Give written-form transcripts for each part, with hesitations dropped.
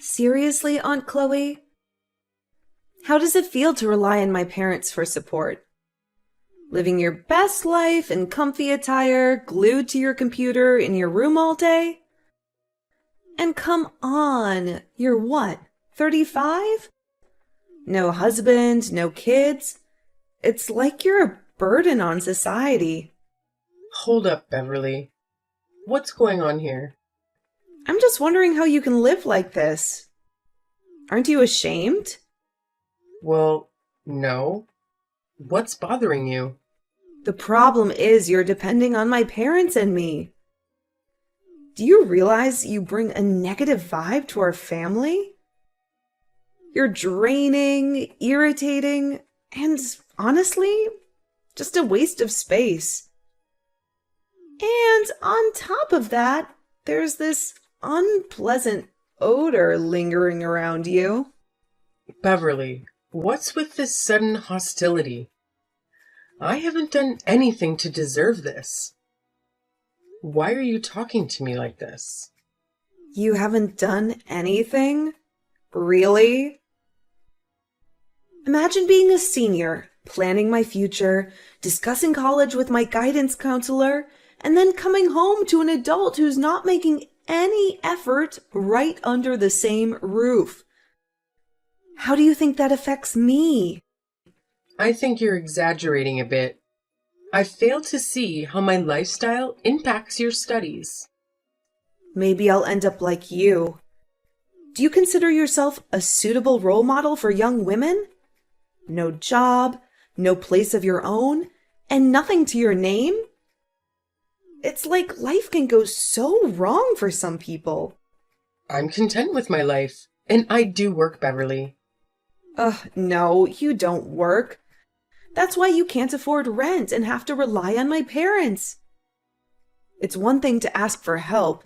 Seriously, Aunt Chloe? How does it feel to rely on my parents for support? Living your best life in comfy attire, glued to your computer in your room all day? And come on, you're what, 35? No husband, no kids. It's like you're a burden on society. Hold up, Beverly. What's going on here? I'm just wondering how you can live like this. Aren't you ashamed? Well, no. What's bothering you? The problem is you're depending on my parents and me. Do you realize you bring a negative vibe to our family? You're draining, irritating, and honestly, just a waste of space. And on top of that, there's this unpleasant odor lingering around you. Beverly, what's with this sudden hostility? I haven't done anything to deserve this. Why are you talking to me like this? You haven't done anything? Really? Imagine being a senior, planning my future, discussing college with my guidance counselor, and then coming home to an adult who's not making any effort right under the same roof. How do you think that affects me? I think you're exaggerating a bit. I fail to see how my lifestyle impacts your studies. Maybe I'll end up like you. Do you consider yourself a suitable role model for young women? No job, no place of your own, and nothing to your name? It's like life can go so wrong for some people. I'm content with my life, and I do work, Beverly. No, you don't work. That's why you can't afford rent and have to rely on my parents. It's one thing to ask for help,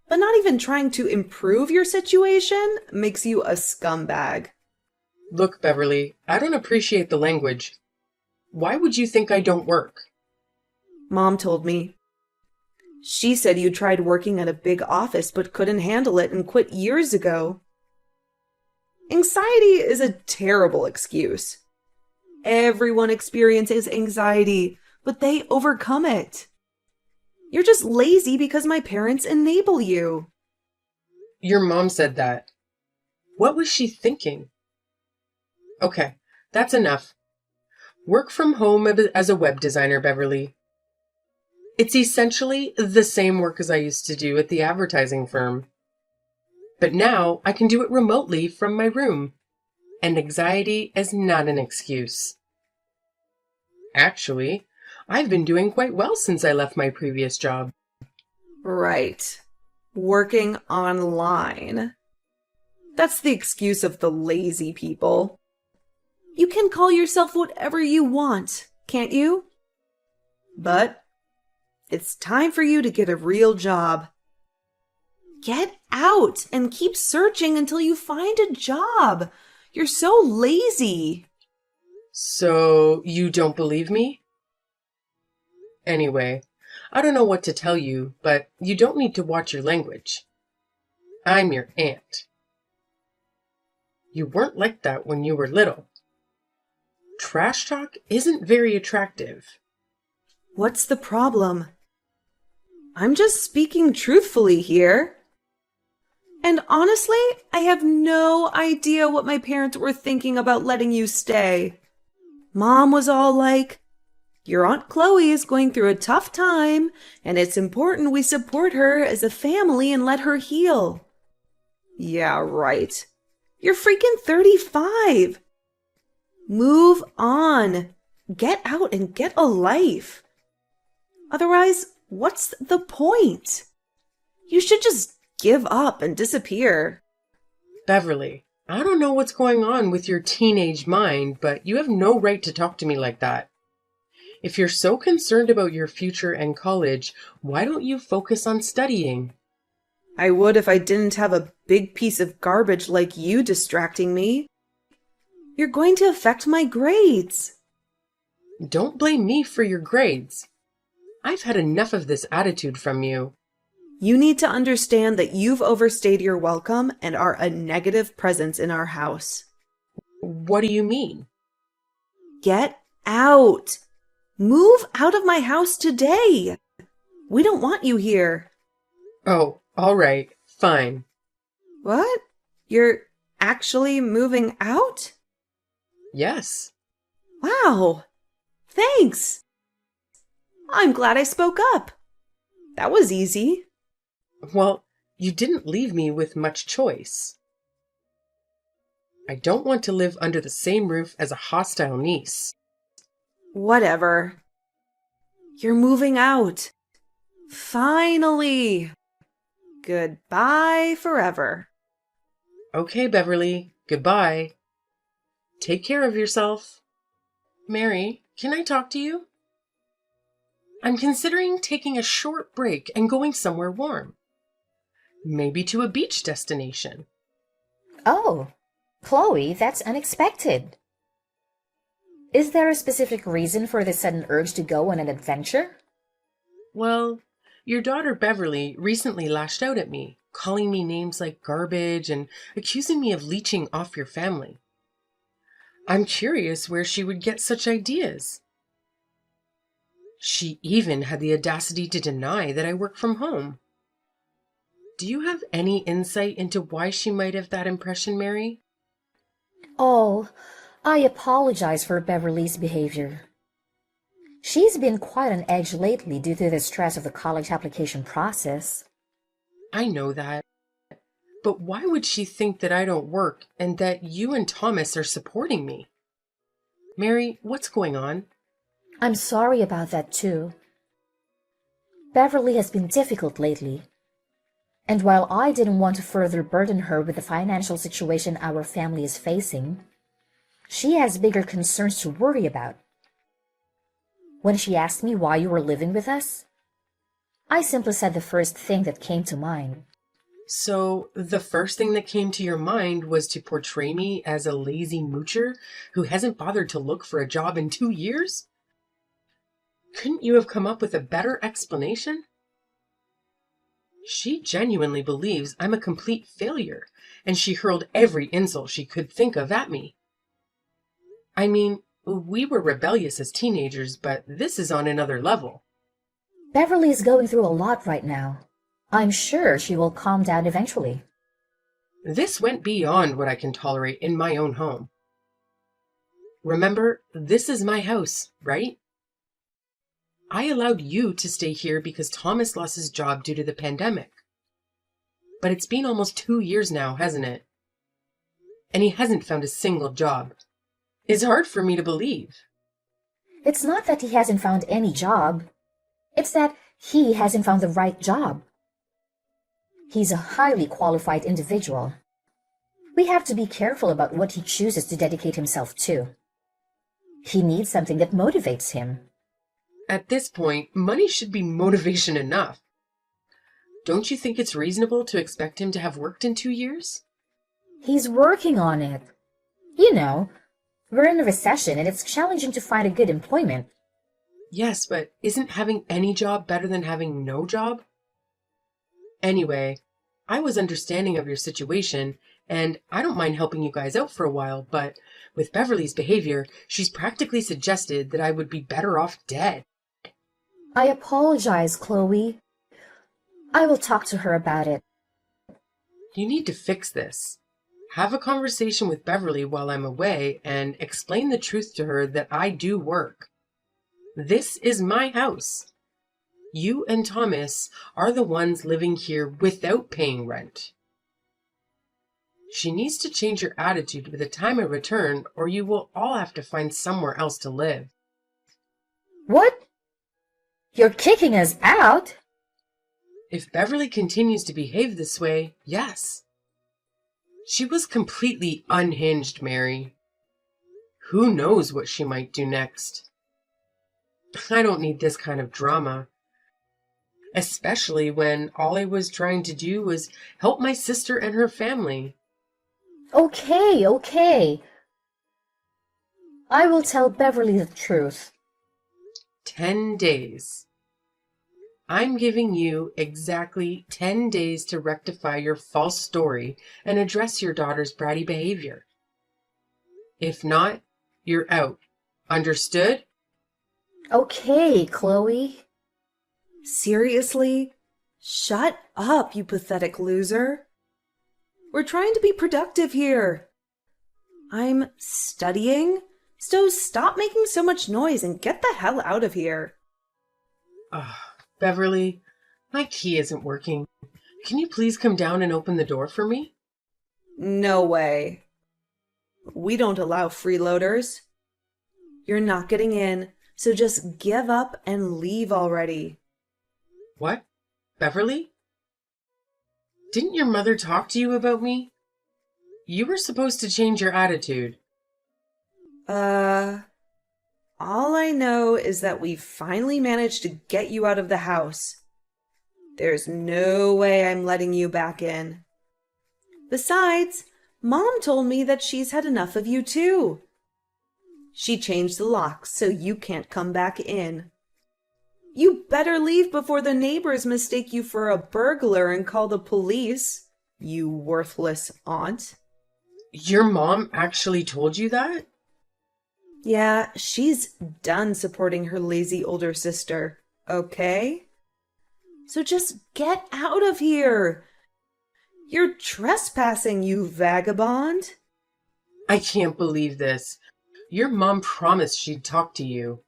but not even trying to improve your situation makes you a scumbag. Look, Beverly, I don't appreciate the language. Why would you think I don't work? Mom told me. She said you tried working at a big office but couldn't handle it and quit years ago. Anxiety is a terrible excuse. Everyone experiences anxiety, but they overcome it. You're just lazy because my parents enable you. Your mom said that. What was she thinking? Okay, that's enough. Work from home as a web designer, Beverly. It's essentially the same work as I used to do at the advertising firm. But now I can do it remotely from my room. And anxiety is not an excuse. Actually, I've been doing quite well since I left my previous job. Right. Working online. That's the excuse of the lazy people. You can call yourself whatever you want, can't you? But it's time for you to get a real job. Get out and keep searching until you find a job. You're so lazy. So, you don't believe me? Anyway, I don't know what to tell you, but you don't need to watch your language. I'm your aunt. You weren't like that when you were little. Trash talk isn't very attractive. What's the problem? I'm just speaking truthfully here. And honestly, I have no idea what my parents were thinking about letting you stay. Mom was all like, "Your Aunt Chloe is going through a tough time, and it's important we support her as a family and let her heal." Yeah, right. You're freaking 35. Move on. Get out and get a life. Otherwise, what's the point? You should just give up and disappear. Beverly, I don't know what's going on with your teenage mind, but you have no right to talk to me like that. If you're so concerned about your future and college, why don't you focus on studying? I would if I didn't have a big piece of garbage like you distracting me. You're going to affect my grades. Don't blame me for your grades. I've had enough of this attitude from you. You need to understand that you've overstayed your welcome and are a negative presence in our house. What do you mean? Get out! Move out of my house today! We don't want you here. Oh, all right, fine. What? You're actually moving out? Yes. Wow! Thanks! I'm glad I spoke up. That was easy. Well, you didn't leave me with much choice. I don't want to live under the same roof as a hostile niece. Whatever. You're moving out. Finally. Goodbye forever. Okay, Beverly, goodbye. Take care of yourself. Mary, can I talk to you? I'm considering taking a short break and going somewhere warm. Maybe to a beach destination. Oh, Chloe, that's unexpected. Is there a specific reason for this sudden urge to go on an adventure? Well, your daughter Beverly recently lashed out at me, calling me names like garbage and accusing me of leeching off your family. I'm curious where she would get such ideas. She even had the audacity to deny that I work from home. Do you have any insight into why she might have that impression, Mary? Oh, I apologize for Beverly's behavior. She's been quite on edge lately due to the stress of the college application process. I know that. But why would she think that I don't work and that you and Thomas are supporting me? Mary, what's going on? I'm sorry about that too. Beverly has been difficult lately. And while I didn't want to further burden her with the financial situation our family is facing, she has bigger concerns to worry about. When she asked me why you were living with us, I simply said the first thing that came to mind. So, the first thing that came to your mind was to portray me as a lazy moocher who hasn't bothered to look for a job in 2 years? Couldn't you have come up with a better explanation? She genuinely believes I'm a complete failure, and she hurled every insult she could think of at me. I mean, we were rebellious as teenagers, but this is on another level. Beverly is going through a lot right now. I'm sure she will calm down eventually. This went beyond what I can tolerate in my own home. Remember, this is my house, right? I allowed you to stay here because Thomas lost his job due to the pandemic. But it's been almost 2 years now, hasn't it? And he hasn't found a single job. It's hard for me to believe. It's not that he hasn't found any job. It's that he hasn't found the right job. He's a highly qualified individual. We have to be careful about what he chooses to dedicate himself to. He needs something that motivates him. At this point, money should be motivation enough. Don't you think it's reasonable to expect him to have worked in 2 years? He's working on it. You know, we're in a recession and it's challenging to find a good employment. Yes, but isn't having any job better than having no job? Anyway, I was understanding of your situation, and I don't mind helping you guys out for a while, but with Beverly's behavior, she's practically suggested that I would be better off dead. I apologize, Chloe. I will talk to her about it. You need to fix this. Have a conversation with Beverly while I'm away and explain the truth to her that I do work. This is my house. You and Thomas are the ones living here without paying rent. She needs to change her attitude by the time I return, or you will all have to find somewhere else to live. What? You're kicking us out? If Beverly continues to behave this way, yes. She was completely unhinged, Mary. Who knows what she might do next? I don't need this kind of drama. Especially when all I was trying to do was help my sister and her family. Okay. I will tell Beverly the truth. 10 days. I'm giving you exactly 10 days to rectify your false story and address your daughter's bratty behavior. If not, you're out. Understood? Okay, Chloe. Seriously? Shut up, you pathetic loser. We're trying to be productive here. I'm studying, so stop making so much noise and get the hell out of here. Beverly, my key isn't working. Can you please come down and open the door for me? No way. We don't allow freeloaders. You're not getting in, so just give up and leave already. What? Beverly? Didn't your mother talk to you about me? You were supposed to change your attitude. All I know is that we finally managed to get you out of the house. There's no way I'm letting you back in. Besides, Mom told me that she's had enough of you too. She changed the locks so you can't come back in. You better leave before the neighbors mistake you for a burglar and call the police, you worthless aunt. Your mom actually told you that? Yeah, she's done supporting her lazy older sister, okay? So just get out of here. You're trespassing, you vagabond. I can't believe this. Your mom promised she'd talk to you.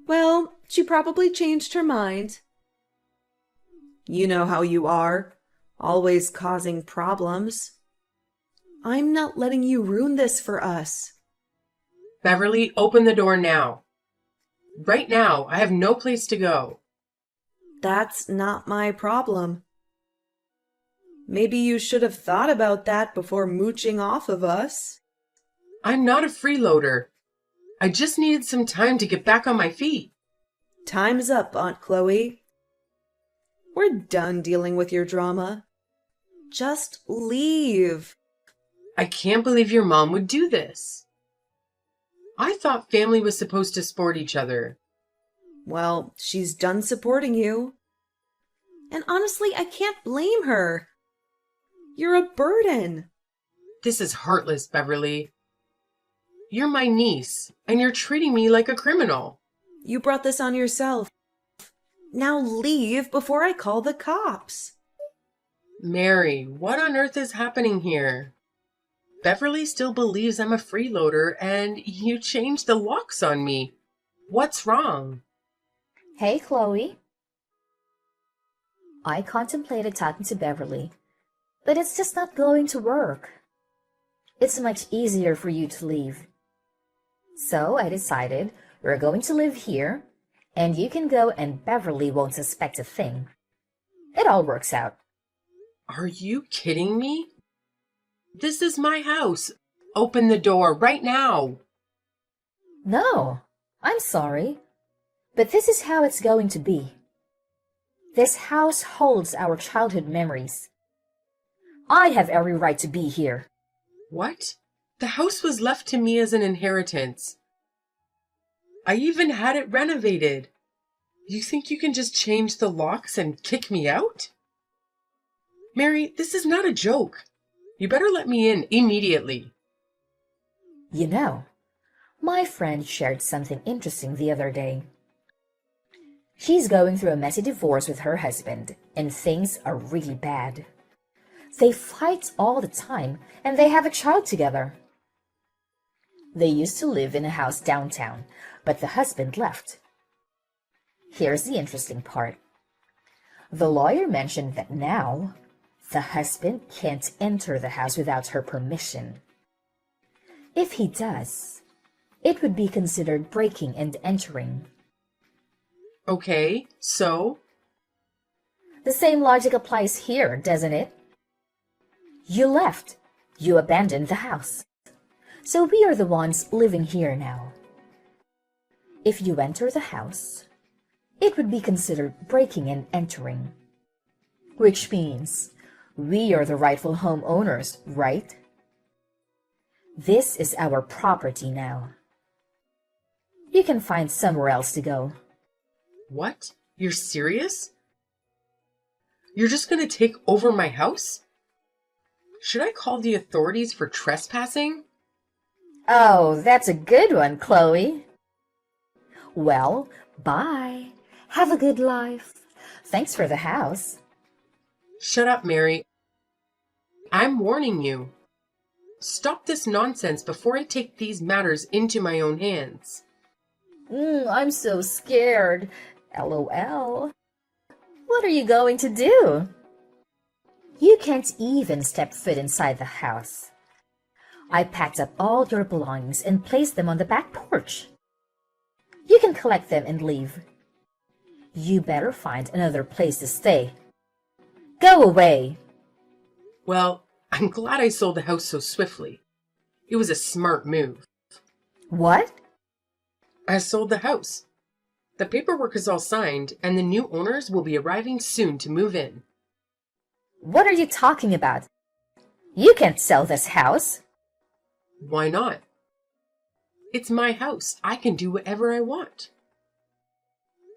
Well, she probably changed her mind. You know how you are, always causing problems. I'm not letting you ruin this for us. Beverly, open the door now. Right now, I have no place to go. That's not my problem. Maybe you should have thought about that before mooching off of us. I'm not a freeloader. I just needed some time to get back on my feet. Time's up, Aunt Chloe. We're done dealing with your drama. Just leave. I can't believe your mom would do this. I thought family was supposed to support each other. Well, she's done supporting you. And honestly, I can't blame her. You're a burden. This is heartless, Beverly. You're my niece, and you're treating me like a criminal. You brought this on yourself. Now leave before I call the cops. Mary, what on earth is happening here? Beverly still believes I'm a freeloader, and you changed the locks on me. What's wrong? Hey, Chloe. I contemplated talking to Beverly, but it's just not going to work. It's much easier for you to leave. So I decided we're going to live here, and you can go and Beverly won't suspect a thing. It all works out. Are you kidding me? This is my house. Open the door right now. No, I'm sorry, but this is how it's going to be. This house holds our childhood memories. I have every right to be here. What? The house was left to me as an inheritance. I even had it renovated. You think you can just change the locks and kick me out? Mary, this is not a joke. You better let me in immediately. You know, my friend shared something interesting the other day. She's going through a messy divorce with her husband, and things are really bad. They fight all the time, and they have a child together. They used to live in a house downtown, but the husband left. Here's the interesting part. The lawyer mentioned that now the husband can't enter the house without her permission. If he does, it would be considered breaking and entering. Okay, so? The same logic applies here, doesn't it? You left. You abandoned the house. So we are the ones living here now. If you enter the house, it would be considered breaking and entering. Which means we are the rightful homeowners, right? This is our property now. You can find somewhere else to go. What? You're serious? You're just going to take over my house? Should I call the authorities for trespassing? Oh, that's a good one, Chloe. Well, bye. Have a good life. Thanks for the house. Shut up, Mary. I'm warning you. Stop this nonsense before I take these matters into my own hands. I'm so scared. LOL. What are you going to do? You can't even step foot inside the house. I packed up all your belongings and placed them on the back porch. You can collect them and leave. You better find another place to stay. Go away. Well, I'm glad I sold the house so swiftly. It was a smart move. What? I sold the house. The paperwork is all signed, and the new owners will be arriving soon to move in. What are you talking about? You can't sell this house. Why not? It's my house. I can do whatever I want.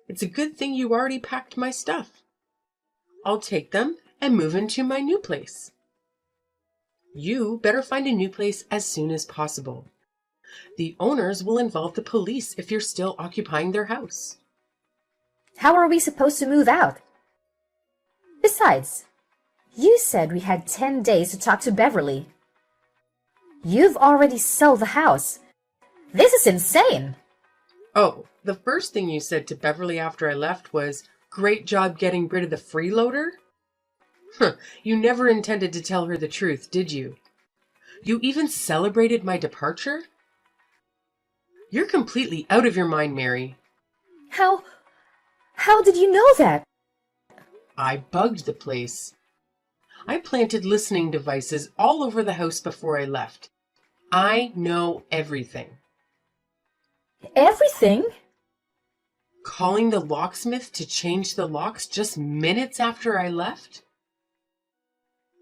It's a good thing you already packed my stuff. I'll take them and move into my new place. You better find a new place as soon as possible. The owners will involve the police if you're still occupying their house. How are we supposed to move out? Besides, you said we had 10 days to talk to Beverly. You've already sold the house. This is insane. Oh, the first thing you said to Beverly after I left was, "Great job getting rid of the freeloader?" You never intended to tell her the truth, did you? You even celebrated my departure? You're completely out of your mind, Mary. How did you know that? I bugged the place. I planted listening devices all over the house before I left. I know everything. Everything? Calling the locksmith to change the locks just minutes after I left?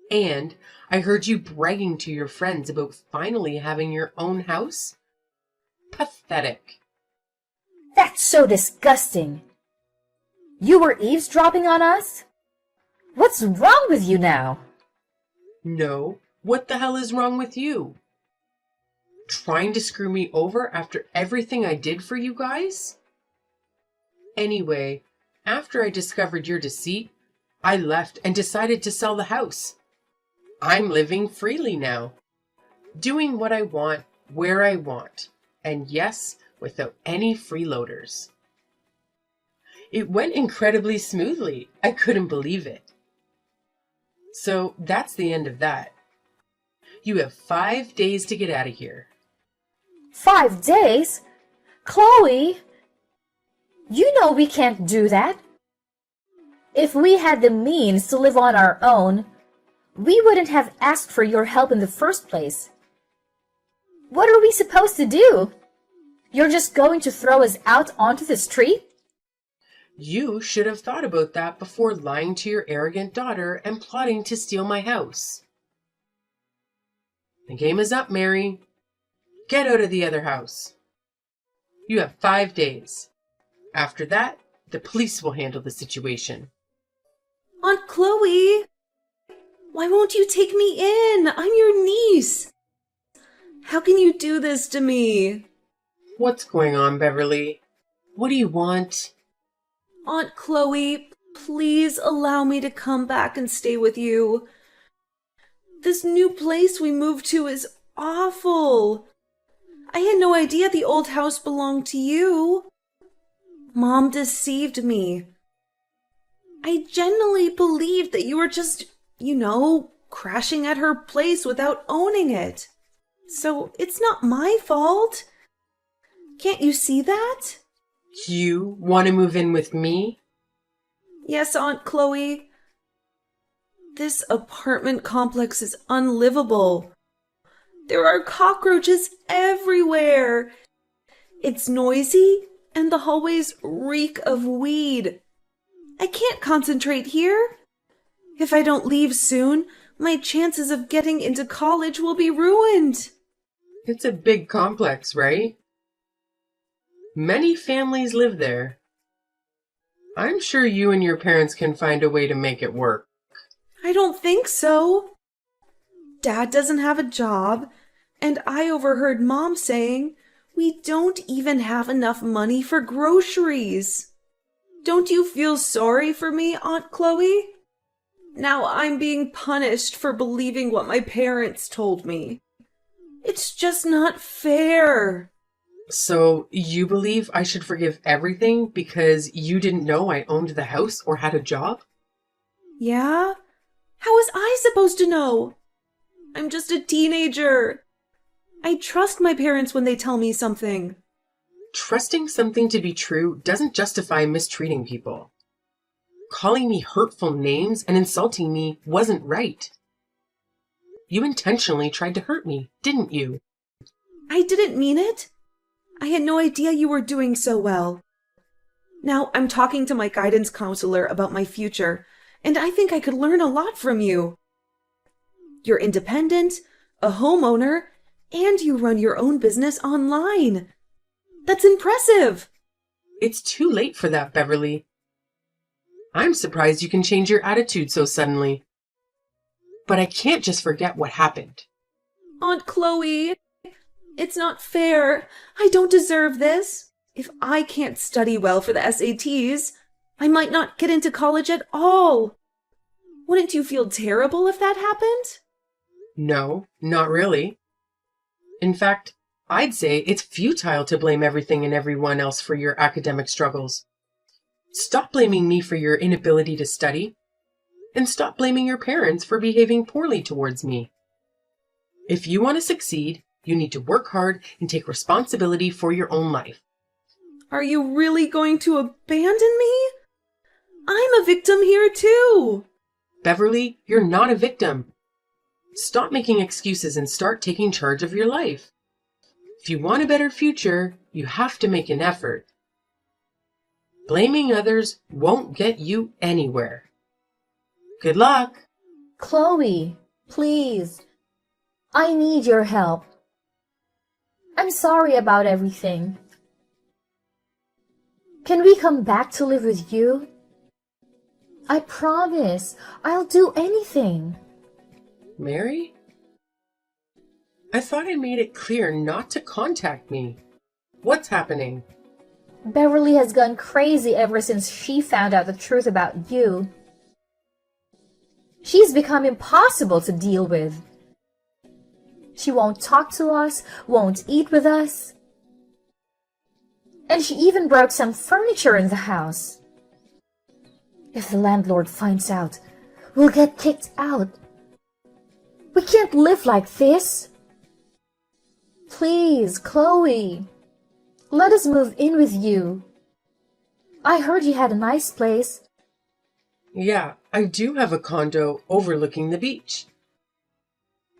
And I heard you bragging to your friends about finally having your own house? Pathetic. That's so disgusting. You were eavesdropping on us? What's wrong with you now? No, what the hell is wrong with you? Trying to screw me over after everything I did for you guys? Anyway, after I discovered your deceit, I left and decided to sell the house. I'm living freely now, doing what I want, where I want, and yes, without any freeloaders. It went incredibly smoothly. I couldn't believe it. So that's the end of that. You have 5 days to get out of here. 5 days? Chloe! You know we can't do that. If we had the means to live on our own, we wouldn't have asked for your help in the first place. What are we supposed to do? You're just going to throw us out onto the street? You should have thought about that before lying to your arrogant daughter and plotting to steal my house. The game is up, Mary. Get out of the other house. You have 5 days. After that, the police will handle the situation. Aunt Chloe! Why won't you take me in? I'm your niece. How can you do this to me? What's going on, Beverly? What do you want? Aunt Chloe, please allow me to come back and stay with you. This new place we moved to is awful. I had no idea the old house belonged to you. Mom deceived me. I genuinely believed that you were just, crashing at her place without owning it. So it's not my fault. Can't you see that? You want to move in with me? Yes, Aunt Chloe. This apartment complex is unlivable. There are cockroaches everywhere. It's noisy, and the hallways reek of weed. I can't concentrate here. If I don't leave soon, my chances of getting into college will be ruined. It's a big complex, right? Many families live there. I'm sure you and your parents can find a way to make it work. I don't think so. Dad doesn't have a job, and I overheard Mom saying we don't even have enough money for groceries. Don't you feel sorry for me, Aunt Chloe? Now I'm being punished for believing what my parents told me. It's just not fair. So you believe I should forgive everything because you didn't know I owned the house or had a job? Yeah? How was I supposed to know? I'm just a teenager. I trust my parents when they tell me something. Trusting something to be true doesn't justify mistreating people. Calling me hurtful names and insulting me wasn't right. You intentionally tried to hurt me, didn't you? I didn't mean it. I had no idea you were doing so well. Now I'm talking to my guidance counselor about my future, and I think I could learn a lot from you. You're independent, a homeowner, and you run your own business online. That's impressive. It's too late for that, Beverly. I'm surprised you can change your attitude so suddenly. But I can't just forget what happened. Aunt Chloe, it's not fair. I don't deserve this. If I can't study well for the SATs, I might not get into college at all. Wouldn't you feel terrible if that happened? No, not really. In fact, I'd say it's futile to blame everything and everyone else for your academic struggles. Stop blaming me for your inability to study, and stop blaming your parents for behaving poorly towards me. If you want to succeed, you need to work hard and take responsibility for your own life. Are you really going to abandon me? I'm a victim here too. Beverly, you're not a victim. Stop making excuses and start taking charge of your life. If you want a better future, you have to make an effort. Blaming others won't get you anywhere. Good luck. Chloe, please. I need your help. I'm sorry about everything. Can we come back to live with you? I promise, I'll do anything. Mary? I thought I made it clear not to contact me. What's happening? Beverly has gone crazy ever since she found out the truth about you. She's become impossible to deal with. She won't talk to us, won't eat with us. And she even broke some furniture in the house. If the landlord finds out, we'll get kicked out. We can't live like this. Please, Chloe, let us move in with you. I heard you had a nice place. Yeah, I do have a condo overlooking the beach.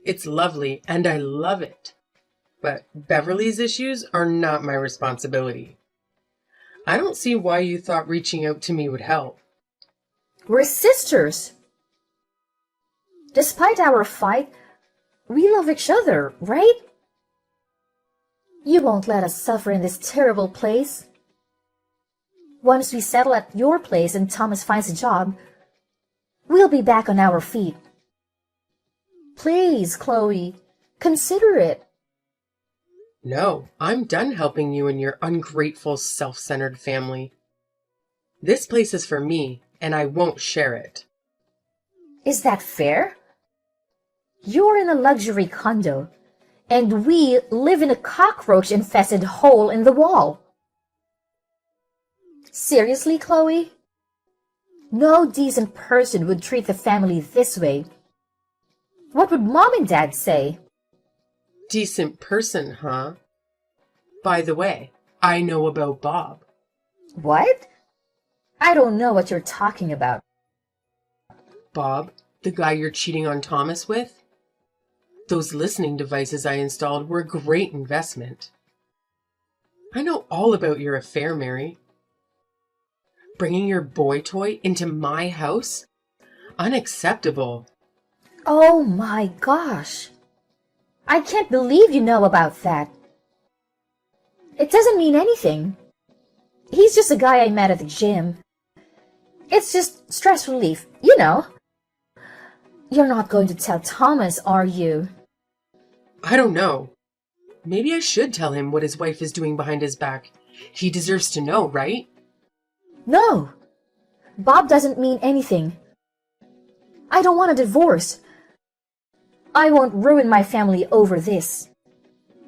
It's lovely and I love it. But Beverly's issues are not my responsibility. I don't see why you thought reaching out to me would help. We're sisters. Despite our fight, we love each other, right? You won't let us suffer in this terrible place. Once we settle at your place and Thomas finds a job, we'll be back on our feet. Please, Chloe, consider it. No, I'm done helping you and your ungrateful, self-centered family. This place is for me, and I won't share it. Is that fair? You're in a luxury condo, and we live in a cockroach-infested hole in the wall. Seriously, Chloe? No decent person would treat the family this way. What would Mom and Dad say? Decent person, huh? By the way, I know about Bob. What? I don't know what you're talking about. Bob, the guy you're cheating on Thomas with? Those listening devices I installed were a great investment. I know all about your affair, Mary. Bringing your boy toy into my house? Unacceptable. Oh my gosh. I can't believe you know about that. It doesn't mean anything. He's just a guy I met at the gym. It's just stress relief, you know. You're not going to tell Thomas, are you? I don't know. Maybe I should tell him what his wife is doing behind his back. He deserves to know, right? No. Bob doesn't mean anything. I don't want a divorce. I won't ruin my family over this.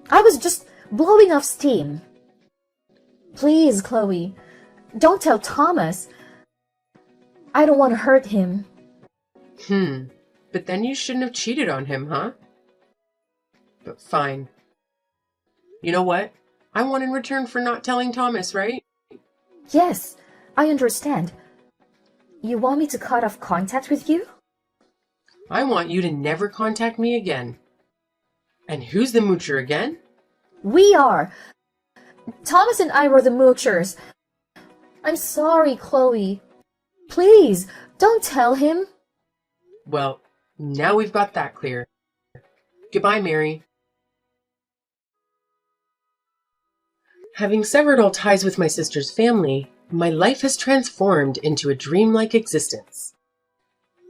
I was just blowing off steam. Please, Chloe, don't tell Thomas. I don't want to hurt him. But then you shouldn't have cheated on him, huh? But fine. You know what? I want in return for not telling Thomas, right? Yes, I understand. You want me to cut off contact with you? I want you to never contact me again. And who's the moocher again? We are. Thomas and I were the moochers. I'm sorry, Chloe. Please, don't tell him. Well, now we've got that clear. Goodbye, Mary. Having severed all ties with my sister's family, my life has transformed into a dreamlike existence.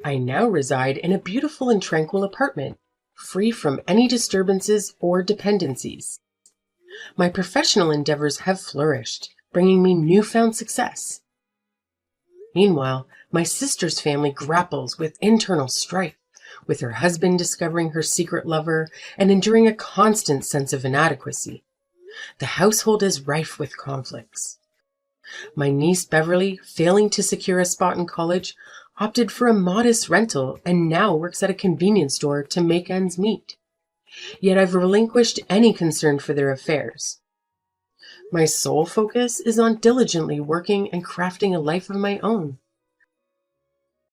I now reside in a beautiful and tranquil apartment, free from any disturbances or dependencies. My professional endeavors have flourished, bringing me newfound success. Meanwhile, my sister's family grapples with internal strife, with her husband discovering her secret lover and enduring a constant sense of inadequacy. The household is rife with conflicts. My niece Beverly, failing to secure a spot in college, opted for a modest rental and now works at a convenience store to make ends meet. Yet I've relinquished any concern for their affairs. My sole focus is on diligently working and crafting a life of my own.